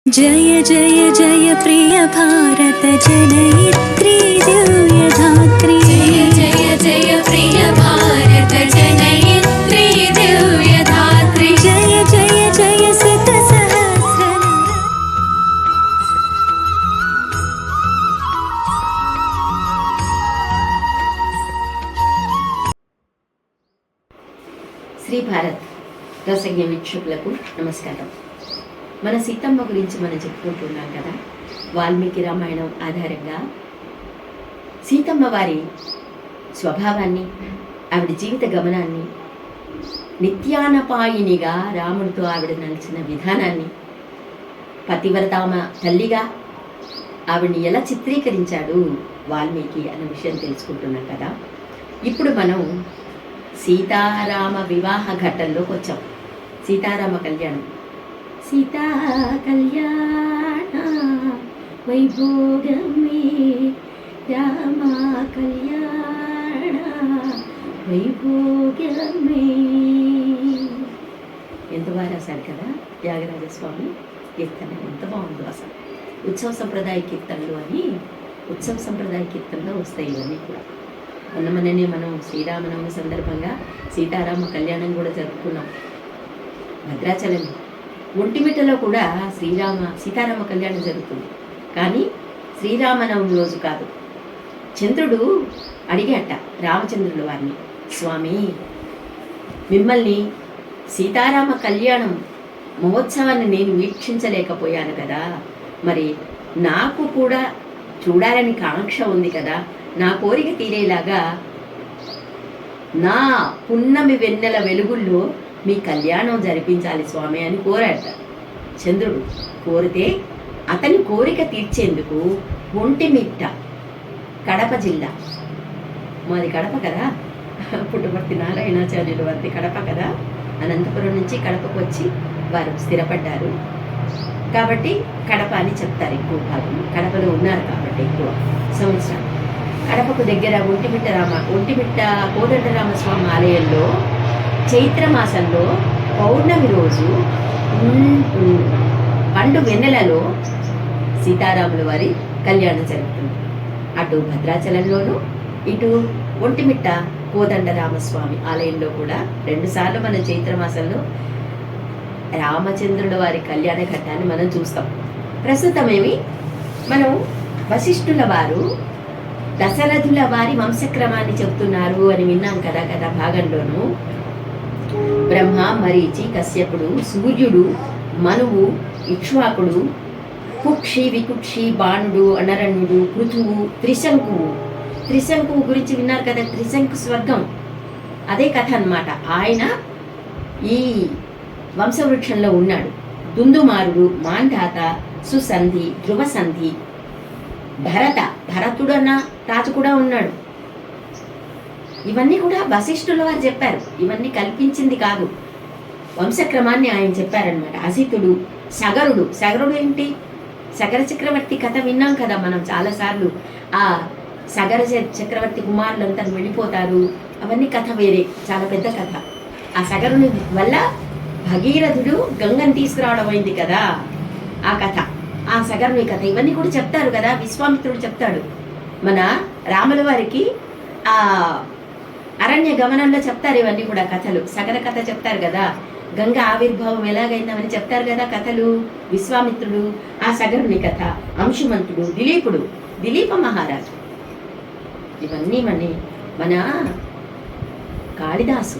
जय जय जय प्रिय भारत जनयित्री दिव्यधात्री। जय जय जय प्रिय भारत जनयित्री दिव्यधात्री। जय जय जय सित सहस्र। శ్రీ భారత్ దర్శక వీక్షకులకు నమస్కారం. మన సీతమ్మ గురించి మనం చెప్పుకుంటున్నాం కదా. వాల్మీకి రామాయణం ఆధారంగా సీతమ్మ వారి స్వభావాన్ని, ఆవిడ జీవిత గమనాన్ని, నిత్యానపాయినిగా రాముడితో ఆవిడ నడిచిన విధానాన్ని, పతివ్రతామ తల్లిగా ఆవిడని ఎలా చిత్రీకరించాడు వాల్మీకి అన్న విషయం తెలుసుకుంటున్నాం కదా. ఇప్పుడు మనం సీతారామ వివాహ ఘట్టంలోకి వచ్చాం. సీతారామ కళ్యాణం. సీతా కళ్యాణ వైభోగమే రామ కళ్యాణ వైభోగమే. ఎంత బాగా రాశారు కదా త్యాగరాజస్వామి కీర్తన. ఎంత బాగుందో అసలు. ఉత్సవ సంప్రదాయ కీర్తనలు అని ఉత్సవ సంప్రదాయ కీర్తనలో వస్తాయి ఇవన్నీ కూడా. మొన్ననే మనం శ్రీరామనవమి సందర్భంగా సీతారామ కళ్యాణం కూడా జరుపుకున్నాం భద్రాచలం. ఒంటిమిట్టలో కూడా సీతారామ కళ్యాణం జరుగుతుంది. కానీ శ్రీరామనవమి రోజు కాదు. చంద్రుడు అడిగాట రామచంద్రుల వారిని, స్వామి మిమ్మల్ని సీతారామ కళ్యాణం మహోత్సవాన్ని నేను వీక్షించలేకపోయాను కదా, మరి నాకు కూడా చూడాలని కాంక్ష ఉంది కదా, నా కోరిక తీరేలాగా నా పున్నమి వెన్నెల వెలుగుల్లో మీ కళ్యాణం జరిపించాలి స్వామి అని కోరాట చంద్రుడు. కోరితే అతని కోరిక తీర్చేందుకు ఒంటిమిట్ట, కడప జిల్లా, మాది కడప కదా, పుట్టపర్తి నారాయణాచార్యుల వారి కడప కదా, అనంతపురం నుంచి కడపకు వచ్చి వారు స్థిరపడ్డారు కాబట్టి కడప అని చెప్తారు. ఎక్కువ భాగం కడపలో ఉన్నారు కాబట్టి ఎక్కువ సంవత్సరం. కడపకు దగ్గర ఒంటిమిట్ట కోదండరామస్వామి ఆలయంలో చైత్రమాసంలో పౌర్ణమి రోజు పండు వెన్నెలలో సీతారాముల వారి కళ్యాణం జరుగుతుంది. అటు భద్రాచలంలోను, ఇటు ఒంటిమిట్ట కోదండరామస్వామి ఆలయంలో కూడా 2 సార్లు మన చైత్రమాసంలో రామచంద్రుల వారి కళ్యాణ ఘట్టాన్ని మనం చూస్తాం. ప్రస్తుతమేమి మనం వశిష్ఠుల వారు దశరథుల వారి వంశక్రమాన్ని చెప్తున్నారు అని విన్నాం కదా భాగంలోను. బ్రహ్మ, మరీచి, కశ్యపుడు, సూర్యుడు, మనువు, ఇక్ష్వాకుడు, కుక్షి, వికుక్షి, బాణుడు, అనరణ్యుడు, పృథువు, త్రిశంకువు గురించి విన్నారు కదా. త్రిశంకు స్వర్గం అదే కథ అన్నమాట. ఆయన ఈ వంశవృక్షంలో ఉన్నాడు. దుందుమారుడు, మాంధాత, సుసంధి, ధ్రువసంధి, భరతుడు అన్న రాజు కూడా ఉన్నాడు. ఇవన్నీ కూడా వశిష్ఠుల వారు చెప్పారు. ఇవన్నీ కల్పించింది కాదు, వంశక్రమాన్ని ఆయన చెప్పారనమాట. అసితుడు, సగరుడు ఏంటి? సగర చక్రవర్తి కథ విన్నాం కదా మనం చాలాసార్లు. ఆ సగర చక్రవర్తి కుమారులంతా వెళ్ళిపోతారు. అవన్నీ కథ వేరే, చాలా పెద్ద కథ. ఆ సగరుని వల్ల భగీరథుడు గంగని తీసుకురావడం అయింది కదా, ఆ కథ, ఆ సగరుని కథ. ఇవన్నీ కూడా చెప్తారు కదా. విశ్వామిత్రుడు చెప్తాడు మన రాముల వారికి. ఆ అరణ్య గమనంలో చెప్తారు ఇవన్నీ కూడా కథలు. సగర కథ చెప్తారు కదా. గంగ ఆవిర్భావం ఎలాగైందని చెప్తారు కదా కథలు విశ్వామిత్రుడు. ఆ సగరుని కథ, అంశుమంతుడు, దిలీప మహారాజు. ఇవన్నీ మన కాళిదాసు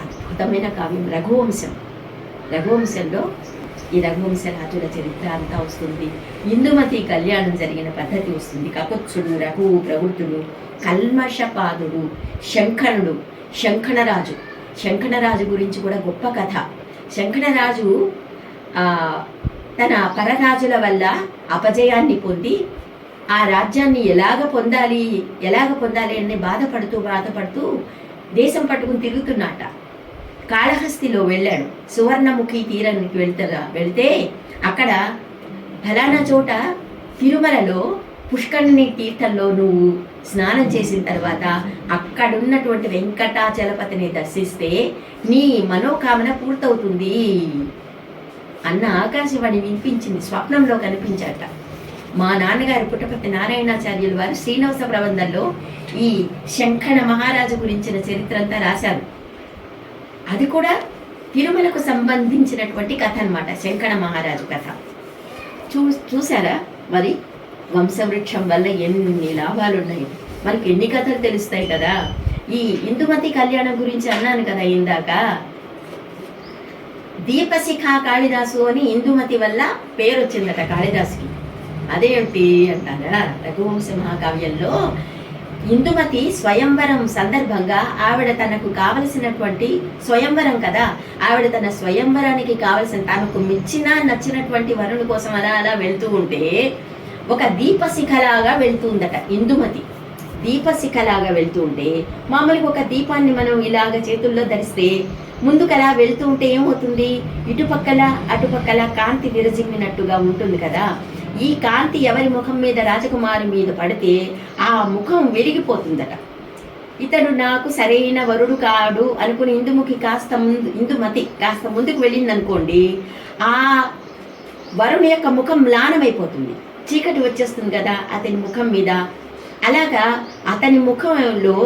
అద్భుతమైన కావ్యం రఘువంశంలో ఈ రఘువంశ రాజుల చరిత్ర అంతా వస్తుంది. ఇందుమతి కళ్యాణం జరిగిన పద్ధతి వస్తుంది. కకుత్సుడు, రఘువు, ప్రవృత్తుడు, కల్మషపాదుడు, శంఖణరాజు గురించి కూడా గొప్ప కథ. శంఖణరాజు తన పరరాజుల వల్ల అపజయాన్ని పొంది ఆ రాజ్యాన్ని ఎలాగ పొందాలి అని బాధపడుతూ దేశం పట్టుకుని తిరుగుతున్నట్ట. కాళహస్తిలో వెళ్ళాడు. సువర్ణముఖి తీరానికి వెళ్తే అక్కడ ఫలానా చోట తిరుమలలో పుష్కరిణి తీర్థంలో నువ్వు స్నానం చేసిన తర్వాత అక్కడున్నటువంటి వెంకటాచలపతిని దర్శిస్తే నీ మనోకామన పూర్తవుతుంది అన్న ఆకాశవాణి వినిపించింది, స్వప్నంలో కనిపించాట. మా నాన్నగారు పుట్టపర్తి నారాయణాచార్యులు వారు శ్రీనివాస ప్రబంధంలో ఈ శంఖణ మహారాజు గురించిన చరిత్ర అంతా రాశారు. అది కూడా తిరుమలకు సంబంధించినటువంటి కథ అన్నమాట, శంఖణ మహారాజు కథ. చూసారా మరి వంశవృక్షం వల్ల ఎన్ని లాభాలు ఉన్నాయి, మనకి ఎన్ని కథలు తెలుస్తాయి కదా. ఈ ఇందుమతి కళ్యాణం గురించి అన్నాను కదా ఇందాక, దీపశిఖ కాళిదాసు అని ఇందుమతి వల్ల పేరు వచ్చిందట కాళిదాసుకి. అదేంటి అంటారా, రఘువంశ మహాకావ్యంలో ఇందుమతి స్వయంవరం సందర్భంగా ఆవిడ తనకు కావలసినటువంటి స్వయంవరం కదా, ఆవిడ తన స్వయంవరానికి కావలసిన తనకు నచ్చినటువంటి వరుణి కోసం అలా అలా వెళ్తూ ఉంటే ఒక దీపశిఖలాగా వెళ్తుందట ఇందుమతి. దీపశిఖలాగా వెళ్తూ ఉంటే మామూలుగా ఒక దీపాన్ని మనం ఇలాగ చేతుల్లో ధరిస్తే ముందుకు అలా వెళ్తూ ఉంటే ఏమవుతుంది, ఇటుపక్కల అటుపక్కల కాంతి విరజిమ్మినట్టుగా ఉంటుంది కదా. ఈ కాంతి ఎవరి ముఖం మీద, రాజకుమారి మీద పడితే ఆ ముఖం వెలిగిపోతుందట. ఇతడు నాకు సరైన వరుడు కాడు అనుకుని ఇందుమతి కాస్త ముందుకు వెళ్ళింది అనుకోండి, ఆ వరుణి యొక్క ముఖం మ్లానమైపోతుంది, చీకటి వచ్చేస్తుంది కదా అతని ముఖం మీద. అలాగా అతని ముఖంలో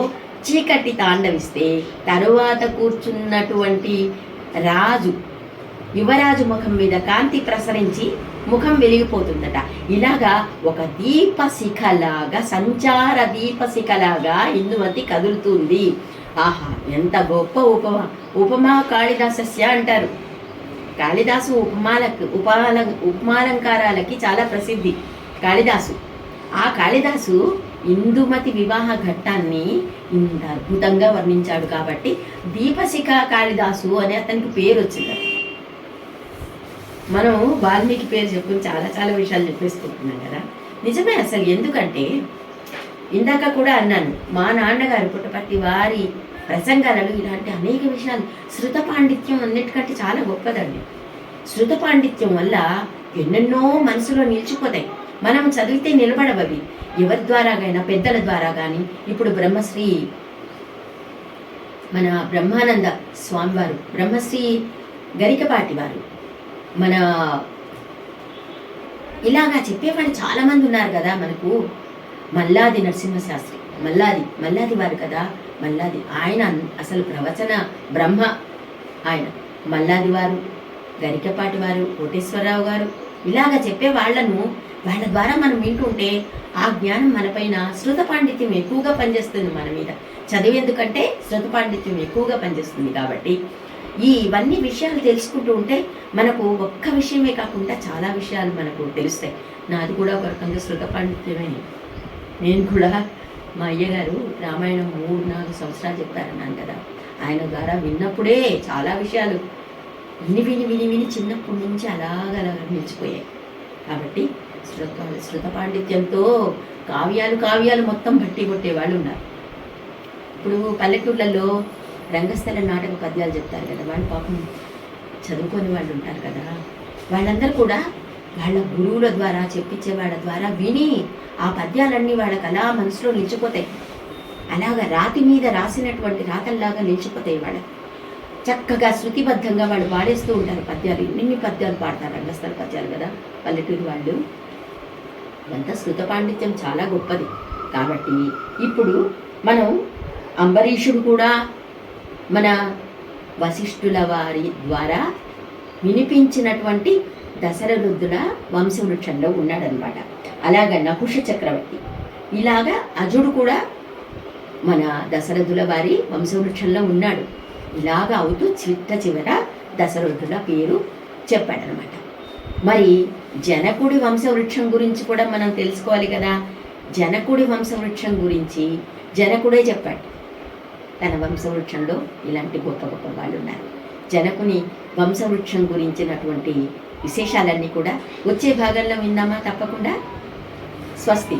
చీకటి తాండవిస్తే తరువాత కూర్చున్నటువంటి యువరాజు ముఖం మీద కాంతి ప్రసరించి ముఖం వెలిగిపోతుందట. ఇలాగా ఒక దీపశిఖలాగా, సంచార దీపశిఖలాగా ఇందుమతి కదులుతుంది. ఆహా, ఎంత గొప్ప ఉపమా కాళిదాసస్య అంటారు. కాళిదాసు ఉపమాలంకారాలకి చాలా ప్రసిద్ధి కాళిదాసు. ఆ కాళిదాసు ఇందుమతి వివాహ ఘట్టాన్ని ఇంత అద్భుతంగా వర్ణించాడు కాబట్టి దీపశిఖ కాళిదాసు అనే అతనికి పేరు వచ్చింది. మనం వాల్మీకి పేరు చెప్పుకుని చాలా చాలా విషయాలు చెప్పేసుకుంటున్నాం కదా. నిజమే అసలు, ఎందుకంటే ఇందాక కూడా అన్నాను, మా నాన్నగారు పుట్టపర్తి వారి ప్రసంగాలలో ఇలాంటి అనేక విషయాలు, శృత పాండిత్యం అన్నిటికంటే చాలా గొప్పదండి. శృత పాండిత్యం వల్ల ఎన్నెన్నో మనసులో నిలిచిపోతాయి, మనం చదివితే నిలబడవవి. ఎవరి ద్వారాగైనా, పెద్దల ద్వారా కానీ. ఇప్పుడు బ్రహ్మశ్రీ మన బ్రహ్మానంద స్వామివారు, బ్రహ్మశ్రీ గరికపాటి వారు, మన ఇలాగా చెప్పేవాళ్ళు చాలామంది ఉన్నారు కదా మనకు. మల్లాది నరసింహశాస్త్రి, మల్లాది వారు కదా, మల్లాది ఆయన అసలు ప్రవచన బ్రహ్మ ఆయన. మల్లాది వారు, గరికపాటి వారు, కోటేశ్వరరావు గారు, ఇలాగ చెప్పే వాళ్ళ ద్వారా మనం వింటుంటే ఆ జ్ఞానం మనపైన, శృత పాండిత్యం ఎక్కువగా పనిచేస్తుంది మన మీద. చదివేందుకంటే శృత పాండిత్యం ఎక్కువగా పనిచేస్తుంది కాబట్టి ఇవన్నీ విషయాలు తెలుసుకుంటూ ఉంటే మనకు ఒక్క విషయమే కాకుండా చాలా విషయాలు మనకు తెలుస్తాయి. నాది కూడా ఒక రకంగా శృత పాండిత్యమే. నేను కూడా మా అయ్యగారు రామాయణం 3-4 సంవత్సరాలు చెప్పారన్నాను కదా, ఆయన ద్వారా విన్నప్పుడే చాలా విషయాలు విని చిన్నప్పటి నుంచి అలాగ నిలిచిపోయాయి. కాబట్టి శృత పాండిత్యంతో కావ్యాలు మొత్తం బట్టి కొట్టే వాళ్ళు ఉన్నారు. ఇప్పుడు పల్లెటూళ్ళల్లో రంగస్థల నాటక పద్యాలు చెప్తారు కదా, వాళ్ళు పాపం చదువుకొని వాళ్ళు ఉంటారు కదా, వాళ్ళందరూ కూడా వాళ్ళ గురువుల ద్వారా, చెప్పించే వాళ్ళ ద్వారా విని ఆ పద్యాలన్నీ వాళ్ళకి అలా మనసులో నిలిచిపోతాయి. అలాగా రాతి మీద రాసినటువంటి రాతల్లాగా నిలిచిపోతాయి వాళ్ళకి. చక్కగా శృతిబద్ధంగా వాళ్ళు పాడేస్తూ ఉంటారు పద్యాలు. ఇన్ని పద్యాలు పాడతారు, రంగస్థల పద్యాలు కదా పల్లెటూరు వాళ్ళు. ఇదంతా శృత పాండిత్యం చాలా గొప్పది. కాబట్టి ఇప్పుడు మనం అంబరీషుడు కూడా మన వశిష్ఠుల వారి ద్వారా వినిపించినటువంటి దశరథుల వంశవృక్షంలో ఉన్నాడనమాట. అలాగా నకుష చక్రవర్తి, ఇలాగా అజుడు కూడా మన దశరథుల వారి వంశవృక్షంలో ఉన్నాడు. ఇలాగా అవుతూ చివర దశరథుల పేరు చెప్పాడనమాట. మరి జనకుడి వంశవృక్షం గురించి కూడా మనం తెలుసుకోవాలి కదా. జనకుడి వంశవృక్షం గురించి జనకుడే చెప్పాడు. తన వంశవృక్షంలో ఇలాంటి గొప్ప గొప్ప వాళ్ళు ఉన్నారు. జనకుని వంశవృక్షం గురించినటువంటి విశేషాలన్నీ కూడా వచ్చే భాగంలో విందామా? తప్పకుండా. స్వస్తి.